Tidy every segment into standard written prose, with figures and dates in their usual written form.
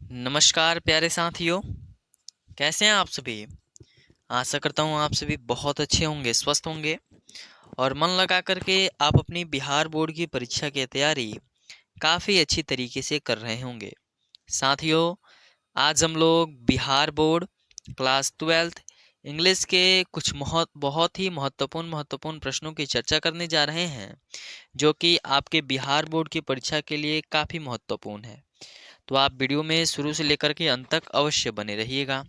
नमस्कार प्यारे साथियों, कैसे हैं आप सभी। आशा करता हूँ आप सभी बहुत अच्छे होंगे, स्वस्थ होंगे और मन लगा करके आप अपनी बिहार बोर्ड की परीक्षा की तैयारी काफ़ी अच्छी तरीके से कर रहे होंगे। साथियों, आज हम लोग Bihar board class 12th English के कुछ बहुत ही महत्वपूर्ण प्रश्नों की चर्चा करने जा रहे हैं, जो कि आपके बिहार बोर्ड की परीक्षा के लिए काफ़ी महत्वपूर्ण है। तो आप वीडियो में शुरू से लेकर के अंत तक अवश्य बने रहिएगा।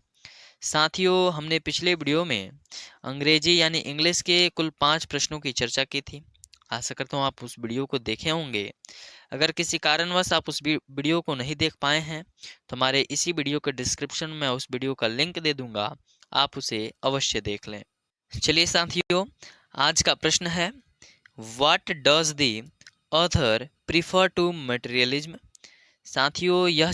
साथियों, हमने पिछले वीडियो में अंग्रेजी यानी इंग्लिश के कुल 5 प्रश्नों की चर्चा की थी। आशा करता हूँ आप उस वीडियो को देखे होंगे। अगर किसी कारणवश आप उस वीडियो को नहीं देख पाए हैं तो हमारे इसी वीडियो के डिस्क्रिप्शन में उस वीडियो का लिंक दे दूंगा, आप उसे अवश्य देख लें। चलिए साथियों, आज का प्रश्न है, what does the author prefer to materialism. साथियों, यह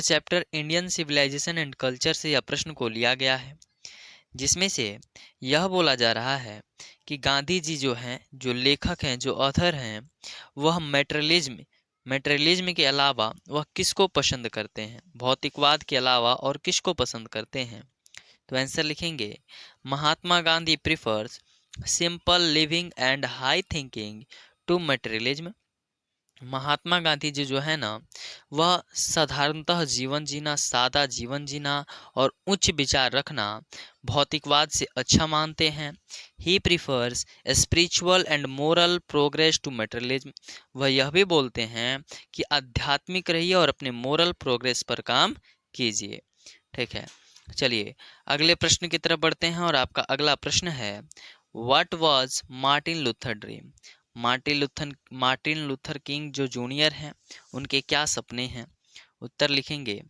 chapter Indian civilization and culture से यह प्रश्न को लिया गया है, जिसमें से यह बोला जा रहा है कि गांधी जी जो हैं, जो लेखक हैं, जो ऑथर हैं, वह मेटेरियलिज्म के अलावा वह किसको पसंद करते हैं, भौतिकवाद के अलावा और किसको पसंद करते हैं। तो आंसर लिखेंगे, Mahatma Gandhi prefers simple living and high thinking to materialism. Mahatma Gandhi ji जो है ना, वह साधारणतः जीवन जीना, सादा जीवन जीना और उच्च विचार रखना भौतिकवाद से अच्छा मानते हैं। He prefers spiritual and moral progress to materialism. वह यह भी बोलते हैं कि आध्यात्मिक रहिए और अपने मोरल प्रोग्रेस पर काम कीजिए। ठीक है, चलिए अगले प्रश्न की तरफ बढ़ते हैं और आपका अगला प्रश्न है, what was Martin Luther dream. Martin Luther king जो जूनियर हैं, उनके क्या सपने हैं। उत्तर लिखेंगे,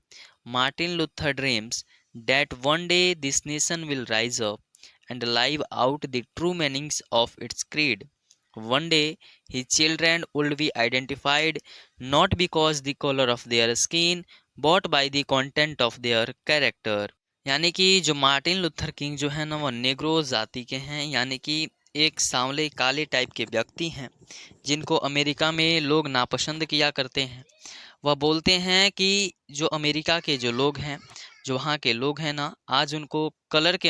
Martin Luther dreams that one day this nation will rise up and live out the true meanings of its creed. One day his children would be identified not because the color of their skin but by the content of their character। यानी कि जो Martin Luther king जो है ना, वो Negro जाति के हैं, यानी कि एक सांवले काले टाइप के व्यक्ति हैं, जिनको अमेरिका में लोग नापसंद किया करते हैं। वह बोलते हैं कि जो अमेरिका के जो लोग हैं, जो वहाँ के लोग हैं ना, आज उनको कलर के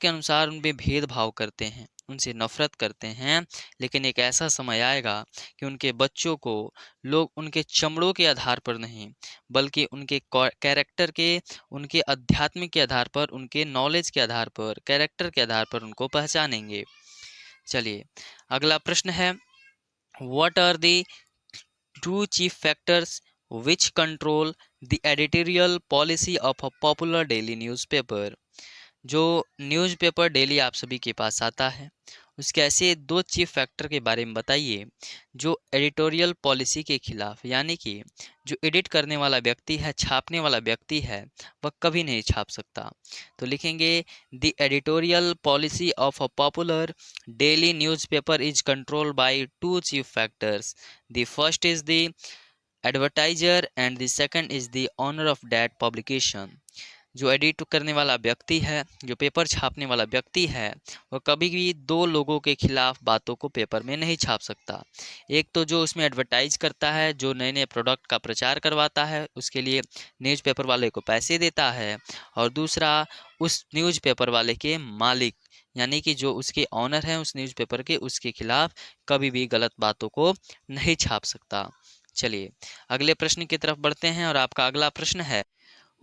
अनुसार उन पे भेदभाव करते हैं, उनसे नफरत करते हैं। लेकिन एक ऐसा समय आएगा कि उनके बच्चों को लोग उनके चमड़ों के आधार पर नहीं, बल्कि उनके कैरेक्टर के, उनके अध्यात्म के आधार पर, उनके नॉलेज के आधार पर, कैरेक्टर के आधार पर उनको पहचानेंगे। चलिए अगला प्रश्न है, what are the two chief factors which control the editorial policy of a popular daily newspaper। जो न्यूज़पेपर डेली आप सभी के पास आता है, उसके ऐसे दो चीफ फैक्टर के बारे में बताइए जो एडिटोरियल पॉलिसी के खिलाफ, यानी कि जो एडिट करने वाला व्यक्ति है, छापने वाला व्यक्ति है, वह कभी नहीं छाप सकता। तो लिखेंगे, the editorial policy of a popular daily newspaper is controlled by two chief factors. The first is the advertiser and the second is the owner of that publication. जो एडिट करने वाला व्यक्ति है, जो पेपर छापने वाला व्यक्ति है, वह कभी भी दो लोगों के खिलाफ बातों को पेपर में नहीं छाप सकता। एक तो जो उसमें एडवर्टाइज करता है, जो नए नए प्रोडक्ट का प्रचार करवाता है, उसके लिए न्यूज़पेपर वाले को पैसे देता है, और दूसरा उस न्यूज़पेपर वाले के मालिक, यानी कि जो उसके ऑनर हैं उस न्यूज़पेपर के, उसके खिलाफ कभी भी गलत बातों को नहीं छाप सकता। चलिए अगले प्रश्न की तरफ बढ़ते हैं और आपका अगला प्रश्न है,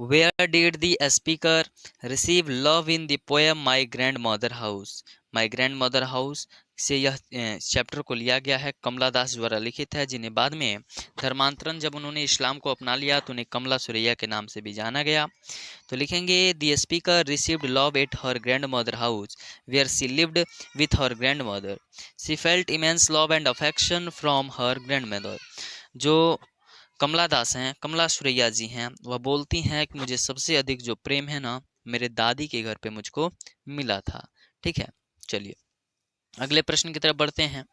Where did the speaker receive love in the poem My Grandmother House? My Grandmother House से यह चैप्टर को लिया गया है, कमला दास द्वारा लिखित है, जिन्हें बाद में धर्मांतरण जब उन्होंने इस्लाम को अपना लिया तो उन्हें कमला सुरैया के नाम से भी जाना गया। तो लिखेंगे, the speaker received love at her grandmother house where she lived with her grandmother. She felt immense love and affection from her grandmother. जो कमला दास हैं, कमला सुरैया जी हैं, वह बोलती हैं कि मुझे सबसे अधिक जो प्रेम है ना, मेरे दादी के घर पे मुझको मिला था। ठीक है, चलिए अगले प्रश्न की तरफ बढ़ते हैं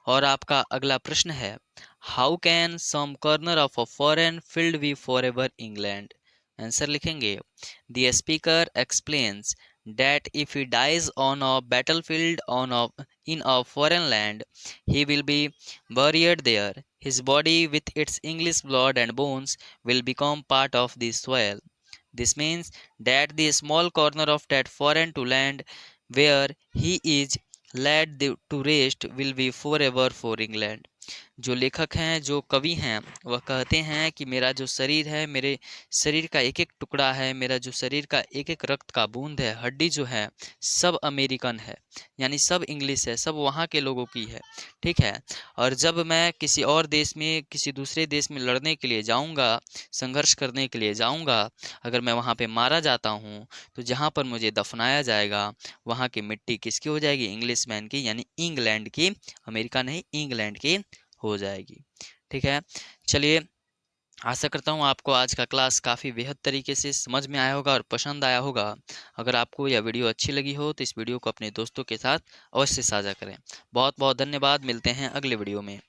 और आपका अगला प्रश्न है, how can some corner of a foreign field be for ever England. Answer लिखेंगे, the speaker explains that if he dies on a battlefield in a foreign land, he will be buried there. His body with its English blood and bones will become part of the soil. This means that the small corner of that foreign to land where he is led to rest will be forever for England. जो लेखक हैं, जो कवि हैं, वह कहते हैं कि मेरा जो शरीर है, मेरे शरीर का एक एक टुकड़ा है, मेरा जो शरीर का एक एक रक्त का बूंद है, हड्डी जो है, सब अमेरिकन है, यानी सब इंग्लिश है, सब वहाँ के लोगों की है। ठीक है। और जब मैं किसी और देश में, किसी दूसरे देश में लड़ने के लिए जाऊँगा, संघर्ष करने के लिए जाऊँगा, अगर मैं वहाँ पे मारा जाता हूँ, तो जहाँ पर मुझे दफनाया जाएगा, वहाँ की मिट्टी किसकी हो जाएगी? इंग्लिशमैन की, यानी इंग्लैंड की, अमेरिका नहीं, इंग्लैंड की हो जाएगी। ठीक है। चलिए, आशा करता हूँ आपको आज का क्लास काफ़ी बेहद तरीके से समझ में आया होगा और पसंद आया होगा। अगर आपको यह वीडियो अच्छी लगी हो तो इस वीडियो को अपने दोस्तों के साथ अवश्य साझा करें। बहुत बहुत धन्यवाद। मिलते हैं अगले वीडियो में।